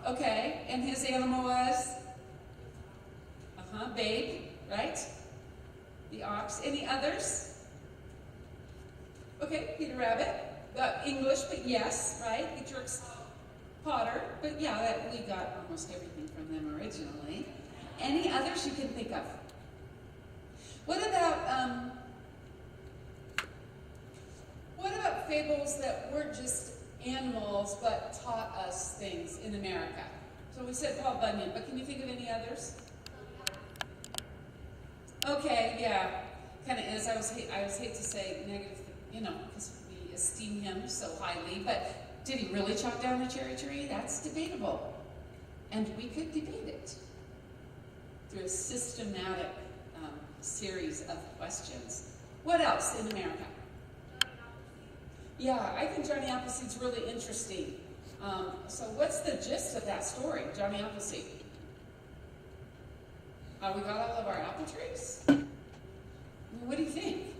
Okay, and his animal was? Babe, right? The ox. Any others? Okay, Peter Rabbit. English, but yes, right? Beatrix Potter. But yeah, we got almost everything from them originally. Any others you can think of? What about fables that weren't just animals but taught us things in America? So we said Paul Bunyan, but can you think of any others? Okay, yeah, kind of is. I always hate to say negative, because we esteem him so highly, but did he really chop down the cherry tree? That's debatable. And we could debate it through a systematic series of questions. What else in America? Yeah, I think Johnny Appleseed's really interesting. So what's the gist of that story, Johnny Appleseed? We got all of our apple trees? What do you think?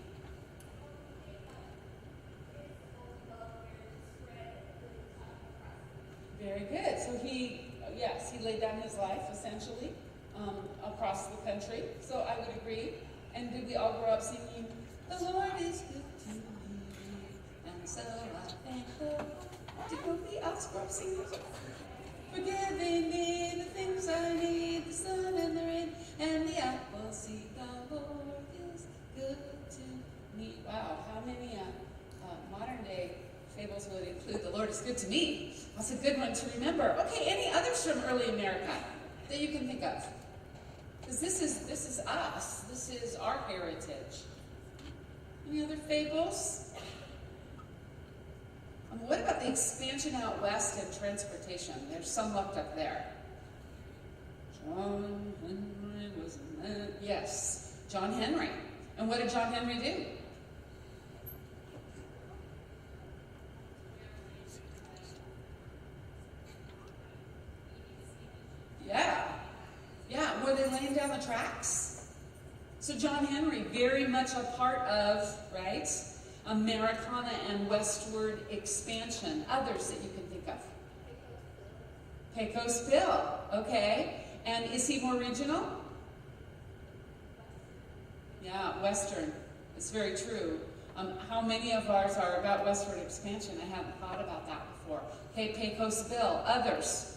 Very good. So he laid down his life, essentially, across the country. So I would agree. And did we all grow up singing, "The Lord is good to me, and so I thank the Lord"? Did nobody else grow up singing this? Forgiving me the things I need, the sun and the rain, and the apple seed. The Lord is good to me. Wow, how many modern day fables would include "The Lord is good to me"? That's a good one to remember. Okay, any others from early America that you can think of? Because this is us. This is our heritage. Any other fables? What about the expansion out west and transportation? There's some left up there. John Henry was a man. Yes, John Henry. And what did John Henry do? Yeah, were they laying down the tracks? So John Henry, very much a part of, right, Americana and westward expansion. Others that you can think of? Pecos Bill, okay. And is he more regional? Yeah, western. It's very true. How many of ours are about westward expansion? I hadn't thought about that before. Okay, Pecos Bill. Others?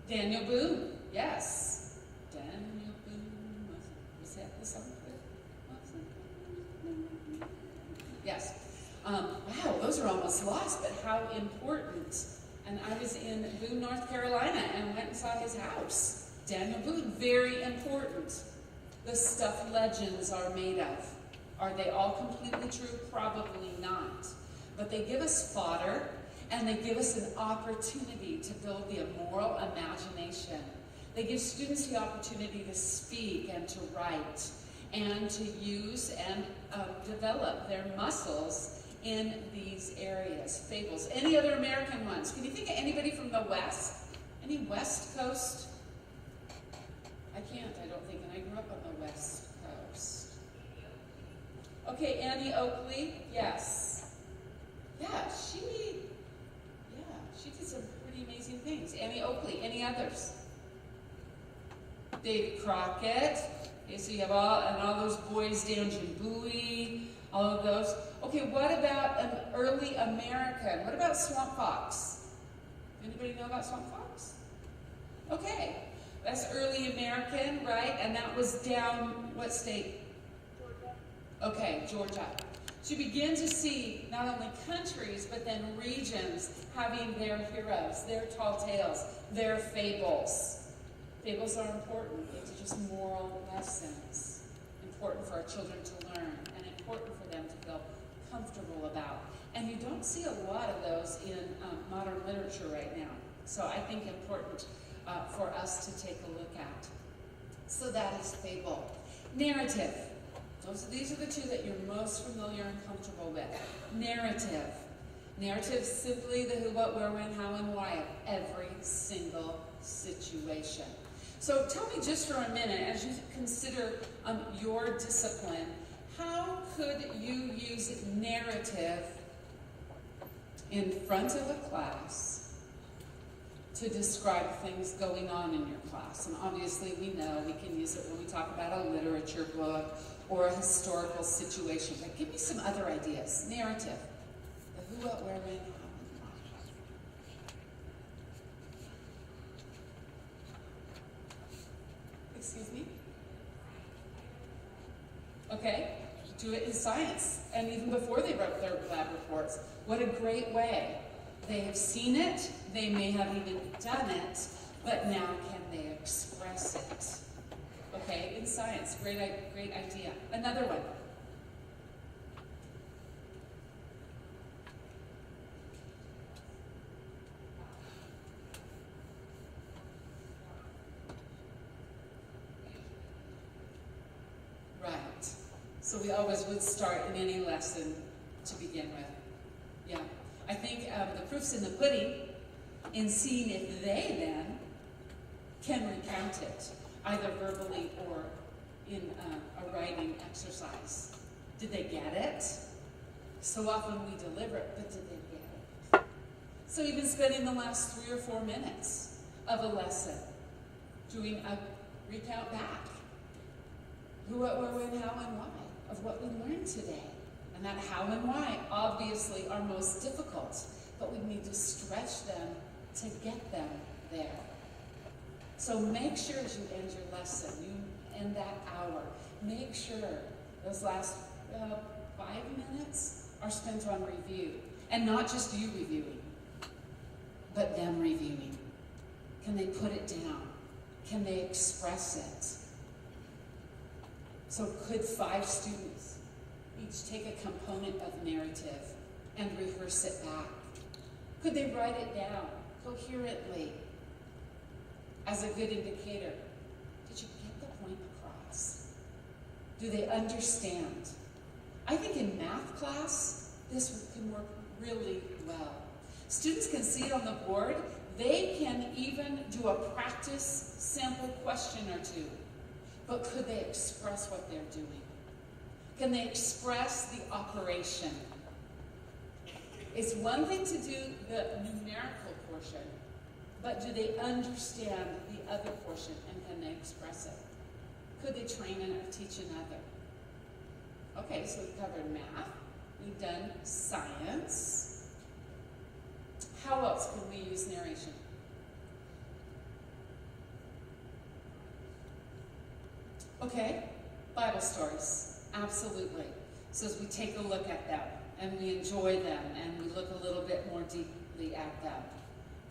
Daniel Boone, yes. Daniel Boone, was that the song? Yes. Wow, those are almost lost, but how important. And I was in Boone, North Carolina, and went and saw his house. Daniel Boone, very important. The stuff legends are made of. Are they all completely true? Probably not. But they give us fodder, and they give us an opportunity to build the moral imagination. They give students the opportunity to speak and to write and to use and develop their muscles in these areas. Fables. Any other American ones? Can you think of anybody from the West? Any West Coast? I can't, I don't think, and I grew up on the West Coast. Okay, Annie Oakley, yes. Yeah, she did some pretty amazing things. Annie Oakley, any others? David Crockett. Okay, so you have all those boys down Jimbui, all of those. Okay, what about an early American? What about Swamp Fox? Anybody know about Swamp Fox? Okay, that's early American, right? And that was down, what state? Georgia. Okay, Georgia. So you begin to see not only countries, but then regions having their heroes, their tall tales, their fables. Fables are important. They teach us moral lessons. Important for our children to learn, and important for them to feel comfortable about. And you don't see a lot of those in modern literature right now. So I think important for us to take a look at. So that is fable. Narrative. These are the two that you're most familiar and comfortable with. Narrative. Narrative is simply the who, what, where, when, how, and why of every single situation. So tell me just for a minute, as you consider your discipline, how could you use narrative in front of a class to describe things going on in your class. And obviously we know we can use it when we talk about a literature book or a historical situation. But give me some other ideas. Narrative. The who, what, where, when, how, and why. Excuse me? Okay. Do it in science. And even before they wrote their lab reports. What a great way. They have seen it. They may have even done it. But now can they express it? Okay, in science, great idea. Another one. Right. So we always would start in any lesson to begin with. Yeah. I think the proof's in the pudding in seeing if they then can recount it, either verbally or in a writing exercise. Did they get it? So often we deliver it, but did they get it? So even spending the last 3 or 4 minutes of a lesson doing a recount back. Who, what, where, when, how, and why of what we learned today. And that how and why obviously are most difficult, but we need to stretch them to get them there. So make sure as you end your lesson, you end that hour, make sure those last 5 minutes are spent on review. And not just you reviewing, but them reviewing. Can they put it down? Can they express it? So could 5 students each take a component of narrative and rehearse it back? Could they write it down coherently as a good indicator? Did you get the point across? Do they understand? I think in math class, this can work really well. Students can see it on the board. They can even do a practice sample question or 2. But could they express what they're doing? Can they express the operation? It's one thing to do the numerical portion, but do they understand the other portion, and can they express it? Could they train and teach another? Okay, so we've covered math. We've done science. How else can we use narration? Okay, Bible stories, absolutely. So as we take a look at them, and we enjoy them, and we look a little bit more deeply at them,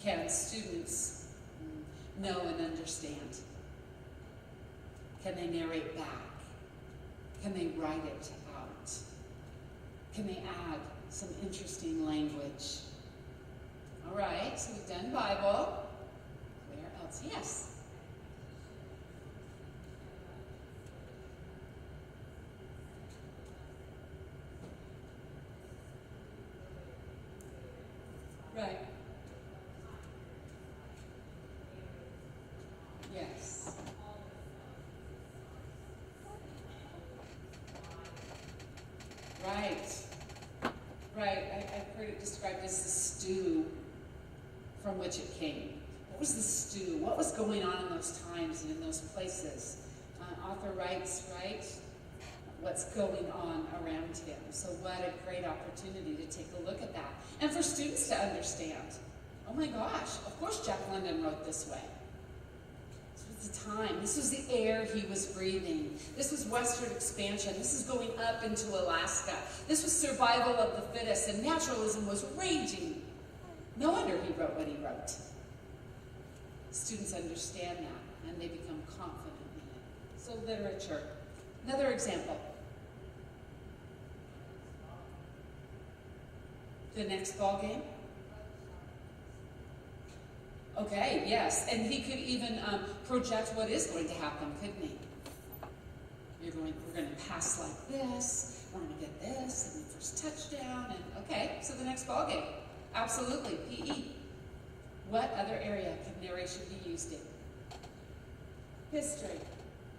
can students know and understand? Can they narrate back? Can they write it out? Can they add some interesting language? All right, so we've done Bible. Where else? Yes. Right. Yes. Right. Right. I've heard it described as the stew from which it came. What was the stew? What was going on in those times and in those places? Author writes, right? What's going on around him. So what a great opportunity to take a look at that. And for students to understand, oh my gosh, of course Jack London wrote this way. This was the time. This was the air he was breathing. This was westward expansion. This is going up into Alaska. This was survival of the fittest, and naturalism was raging. No wonder he wrote what he wrote. Students understand that, and they become confident in it. So literature. Another example. The next ball game? Okay, yes, and he could even project what is going to happen, couldn't he? We're going to pass like this, we're going to get this, and the first touchdown, and okay, so the next ball game. Absolutely, PE. What other area can narration be used in? History.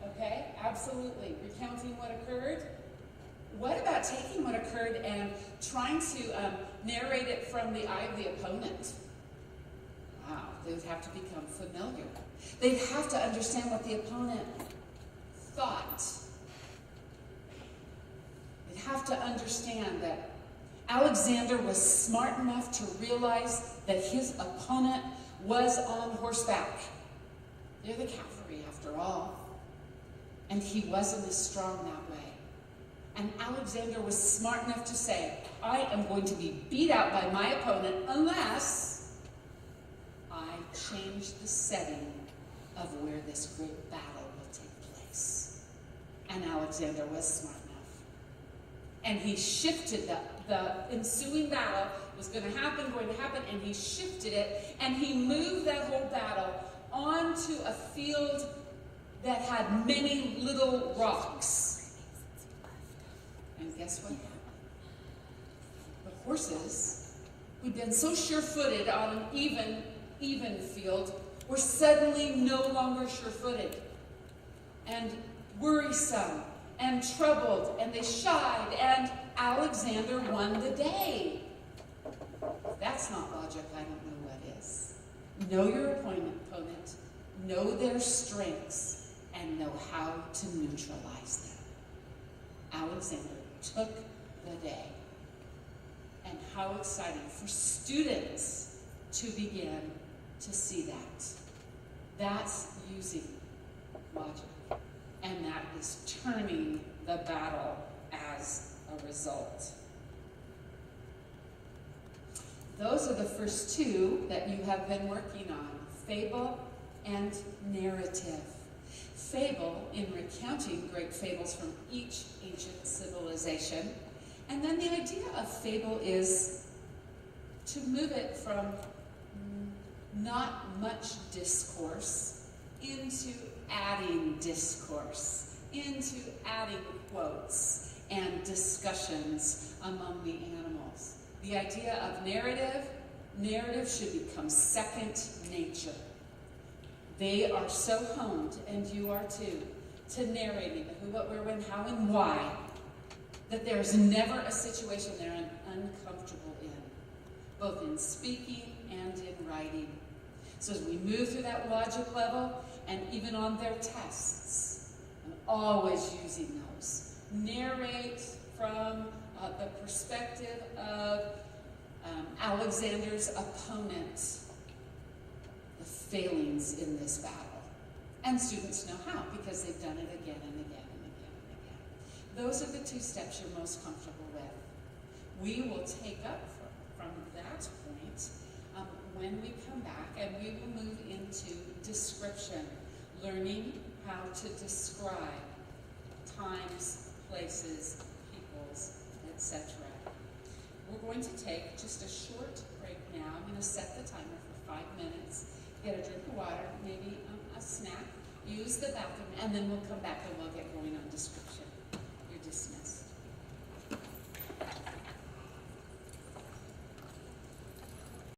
Okay, absolutely. Recounting what occurred. what about taking what occurred and trying to narrate it from the eye of the opponent? Wow, they would have to become familiar. They'd have to understand what the opponent thought. They'd have to understand that Alexander was smart enough to realize that his opponent was on horseback. They're the cavalry, after all. And he wasn't as strong that way. And Alexander was smart enough to say, I am going to be beat out by my opponent unless I change the setting of where this great battle will take place. And Alexander was smart enough. And he shifted the ensuing battle was going to happen, and he shifted it, and he moved that whole battle onto a field that had many little rocks. And guess what happened? The horses, who'd been so sure-footed on an even field, were suddenly no longer sure-footed and worrisome and troubled, and they shied, and Alexander won the day. If that's not logic, I don't know what is. Know your opponent, know their strengths, and know how to neutralize them. Alexander took the day. And how exciting for students to begin to see that. That's using logic. And that is turning the battle as a result. Those are the first two that you have been working on, fable and narrative. Fable in recounting great fables from each ancient civilization. And then the idea of fable is to move it from not much discourse into adding discourse, into adding quotes and discussions among the animals. The idea of narrative should become second nature. They are so honed, and you are too, to narrating the who, what, where, when, how, and why, that there's never a situation they're uncomfortable in, both in speaking and in writing. So as we move through that logic level, and even on their tests, I'm always using those. Narrate from the perspective of Alexander's opponent, the failings in this battle. And students know how, because they've done it again and again and again and again. Those are the two steps you're most comfortable with. We will take up from that point when we come back, and we will move into description, learning how to describe times, places, peoples, etc. We're going to take just a short break now. I'm going to set the timer for 5 minutes, get a drink of water, maybe a snack, use the bathroom, and then we'll come back and we'll get going on description.